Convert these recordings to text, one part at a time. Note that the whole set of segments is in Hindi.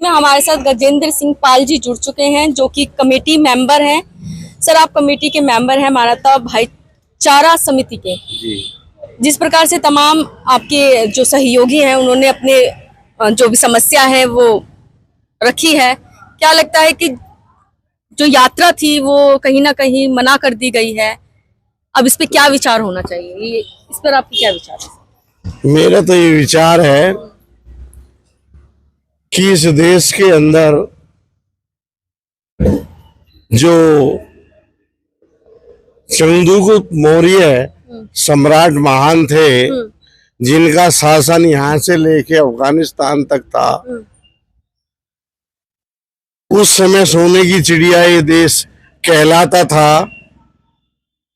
में हमारे साथ गजेंद्र सिंह पाल जी जुड़ चुके हैं, जो कि कमेटी मेंबर हैं। सर, आप कमेटी के मेंबर हैं मानवता भाईचारा समिति के जी। जिस प्रकार से तमाम आपके जो सहयोगी हैं उन्होंने अपने जो भी समस्या है वो रखी है, क्या लगता है कि जो यात्रा थी वो कहीं ना कहीं मना कर दी गई है, अब इस पे क्या विचार होना चाहिए? ये इस पर आपके क्या विचार है? मेरा तो ये विचार है कि इस देश के अंदर जो चंद्रगुप्त मौर्य सम्राट महान थे, जिनका शासन यहाँ से लेके अफगानिस्तान तक था, उस समय सोने की चिड़िया ये देश कहलाता था।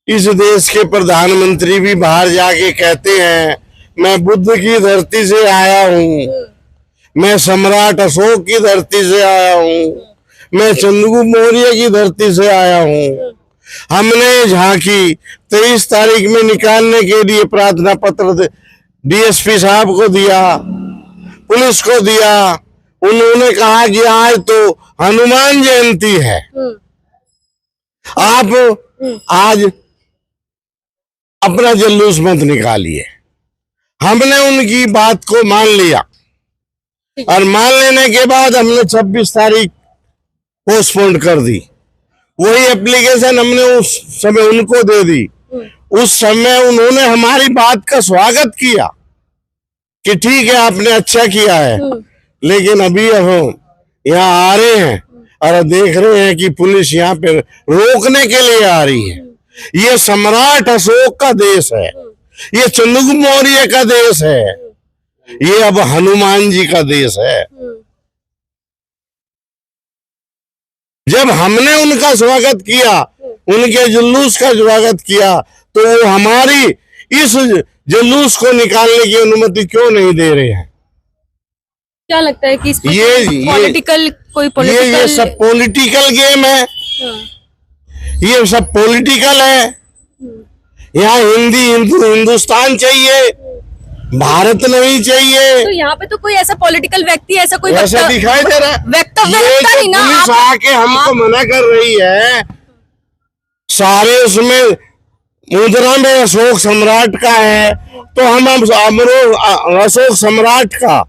इस देश के प्रधानमंत्री भी बाहर जाके कहते हैं, मैं बुद्ध की धरती से आया हूँ, मैं सम्राट अशोक की धरती से आया हूँ, मैं चंद्रगुप्त मौर्य की धरती से आया हूँ। हमने झांकी 23 तारीख में निकालने के लिए प्रार्थना पत्र डीएसपी साहब को दिया, पुलिस को दिया। उन्होंने कहा कि आज तो हनुमान जयंती है, आप आज अपना जुलूस मत निकालिए। हमने उनकी बात को मान लिया और मान लेने के बाद हमने 26 तारीख पोस्टपोन कर दी। वही एप्लीकेशन हमने उस समय उनको दे दी। उस समय उन्होंने हमारी बात का स्वागत किया कि ठीक है, आपने अच्छा किया है। लेकिन अभी हम यहाँ आ रहे हैं और देख रहे हैं कि पुलिस यहाँ पे रोकने के लिए आ रही है। ये सम्राट अशोक का देश है, ये चंद्रगुप्त मौर्य का देश है, ये अब हनुमान जी का देश है। जब हमने उनका स्वागत किया, उनके जुलूस का स्वागत किया, तो वो हमारी इस जुलूस को निकालने की अनुमति क्यों नहीं दे रहे हैं? क्या लगता है कि इस ये सब पॉलिटिकल गेम है। ये सब पॉलिटिकल है। यहाँ हिंदुस्तान चाहिए, भारत नहीं चाहिए। तो यहाँ पे तो कोई ऐसा पॉलिटिकल व्यक्ति ऐसा कोई ऐसा दिखाई दे रहा है। वक्तव्य ना पुलिस आके हमको मना कर रही है। सारे उसमें मुद्रा में अशोक सम्राट का है, तो हम अशोक सम्राट का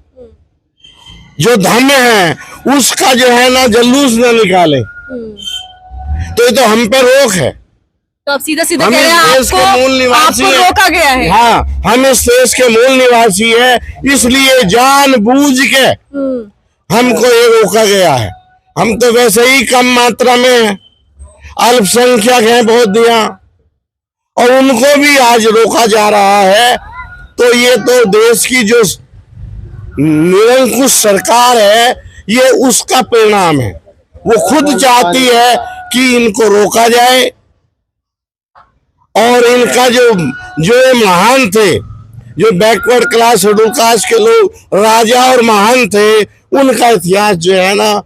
जो धर्म है उसका जो है ना जुलूस ना निकाले, तो ये तो हम पे रोक है। तो आप सीधा सीधा हम कह रहे हैं इस देश के मूल निवासी आपको रोका गया है। हाँ, हम इस देश के मूल निवासी है, इसलिए जानबूझ के हमको ये रोका गया है। हम तो वैसे ही कम मात्रा में हैं, अल्पसंख्यक हैं बहुत दिया, और उनको भी आज रोका जा रहा है। तो ये तो देश की जो निरंकुश सरकार है, ये उसका परिणाम है। वो खुद चाहती है कि इनको रोका जाए, और इनका जो महान थे, जो बैकवर्ड क्लास शेड्यूल कास्ट के लोग राजा और महान थे, उनका इतिहास जो है ना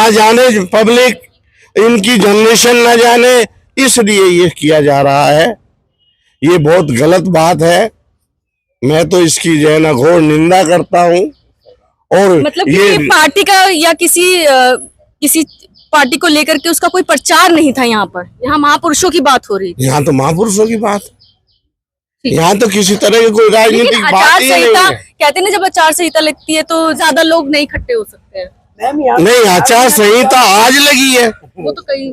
जाने पब्लिक, इनकी जनरेशन ना जाने, इसलिए ये किया जा रहा है। ये बहुत गलत बात है। मैं तो इसकी जो है ना घोर निंदा करता हूँ। और मतलब ये पार्टी का या किसी पार्टी को लेकर के उसका कोई प्रचार नहीं था यहाँ पर। यहाँ महापुरुषों की बात हो रही थी। यहाँ तो महापुरुषों की बात, यहाँ तो किसी तरह की कोई राजनीतिक बात ही नहीं है। कहते हैं ना, जब आचार संहिता लगती है तो ज्यादा लोग नहीं इकट्ठे हो सकते हैं। नहीं, आचार संहिता आज लगी है। वो तो कई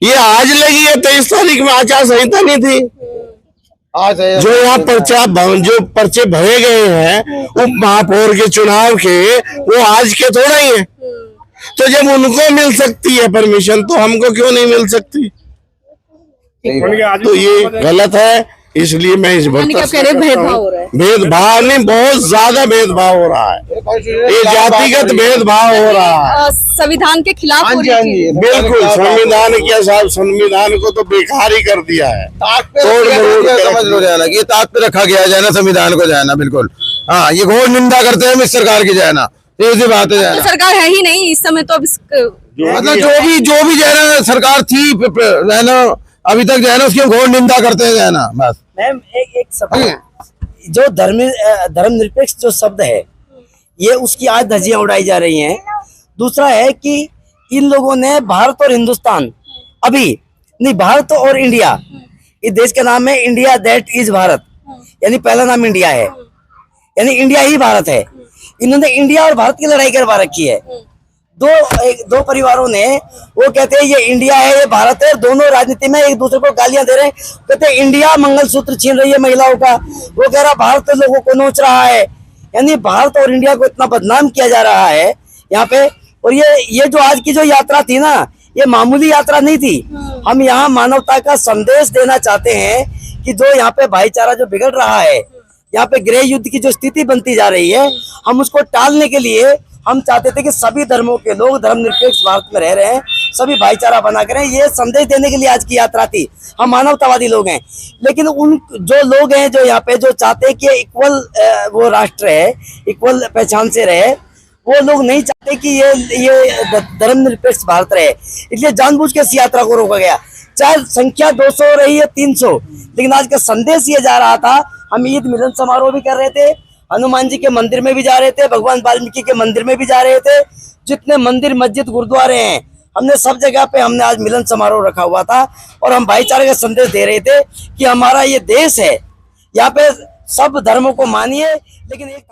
ये आज लगी है, 23 तारीख में आचार संहिता नहीं थी। जो यहाँ जो पर्चे भरे गए हैं उप महापौर के चुनाव के, वो आज के थोड़ा ही है। तो जब उनको मिल सकती है परमिशन, तो हमको क्यों नहीं मिल सकती? तो ये गलत है। इसलिए मैं इस भेदभाव नहीं, बहुत ज्यादा भेदभाव हो रहा है। ये जातिगत भेदभाव हो रहा है, संविधान के खिलाफ हो रही है। बिल्कुल संविधान क्या साहब, संविधान को तो बेकार ही कर दिया है। समझ लो जाना कि ताक पे रखा गया है ना संविधान को, जाना बिल्कुल। हाँ, ये घोर निंदा करते हैं इस सरकार की, जाना ये बात है। तो सरकार है ही नहीं इस समय, तो अब मतलब जो भी जो है सरकार थी है ना अभी तक, जो है ना उसकी घोर निंदा करते हैं, है ना। बस मैम एक सवाल, जो धर्मनिरपेक्ष जो शब्द है, ये उसकी आज धज्जियां उड़ाई जा रही हैं। दूसरा है कि इन लोगों ने भारत और हिंदुस्तान अभी नहीं, भारत और इंडिया, इस देश का नाम है इंडिया दैट इज भारत, यानी पहला नाम इंडिया है, यानी इंडिया ही भारत है। इन्होंने इंडिया और भारत की लड़ाई करवा रखी है। दो परिवारों ने, वो कहते हैं ये इंडिया है ये भारत है, दोनों राजनीति में एक दूसरे को गालियां दे रहे हैं। कहते हैं इंडिया मंगलसूत्र छीन रही है महिलाओं का, वो कह रहा भारत लोगों को नोच रहा है। यानी भारत और इंडिया को इतना बदनाम किया जा रहा है यहाँ पे। और ये जो आज की जो यात्रा थी ना, ये मामूली यात्रा नहीं थी। हम यहाँ मानवता का संदेश देना चाहते हैं कि जो यहाँ पे भाईचारा जो बिगड़ रहा है, यहाँ पे गृह युद्ध की जो स्थिति बनती जा रही है, हम उसको टालने के लिए हम चाहते थे कि सभी धर्मों के लोग धर्मनिरपेक्ष भारत में रह रहे हैं, सभी भाईचारा बना कर, ये संदेश देने के लिए आज की यात्रा थी। हम मानवतावादी लोग हैं, लेकिन उन जो लोग हैं जो यहाँ पे जो चाहते हैं कि इक्वल वो राष्ट्र है, इक्वल पहचान से रहे, वो लोग नहीं चाहते कि ये धर्मनिरपेक्ष भारत रहे। इसलिए जानबूझ के इस यात्रा को रोका गया। चाहे संख्या 200 हो रही है 300, लेकिन आज का संदेश ये जा रहा था। हम ईद मिलन समारोह भी कर रहे थे, हनुमान जी के मंदिर में भी जा रहे थे, भगवान वाल्मीकि के मंदिर में भी जा रहे थे, जितने मंदिर मस्जिद गुरुद्वारे हैं हमने सब जगह पे हमने आज मिलन समारोह रखा हुआ था। और हम भाईचारे का संदेश दे रहे थे कि हमारा ये देश है, यहाँ पे सब धर्मों को मानिए, लेकिन एक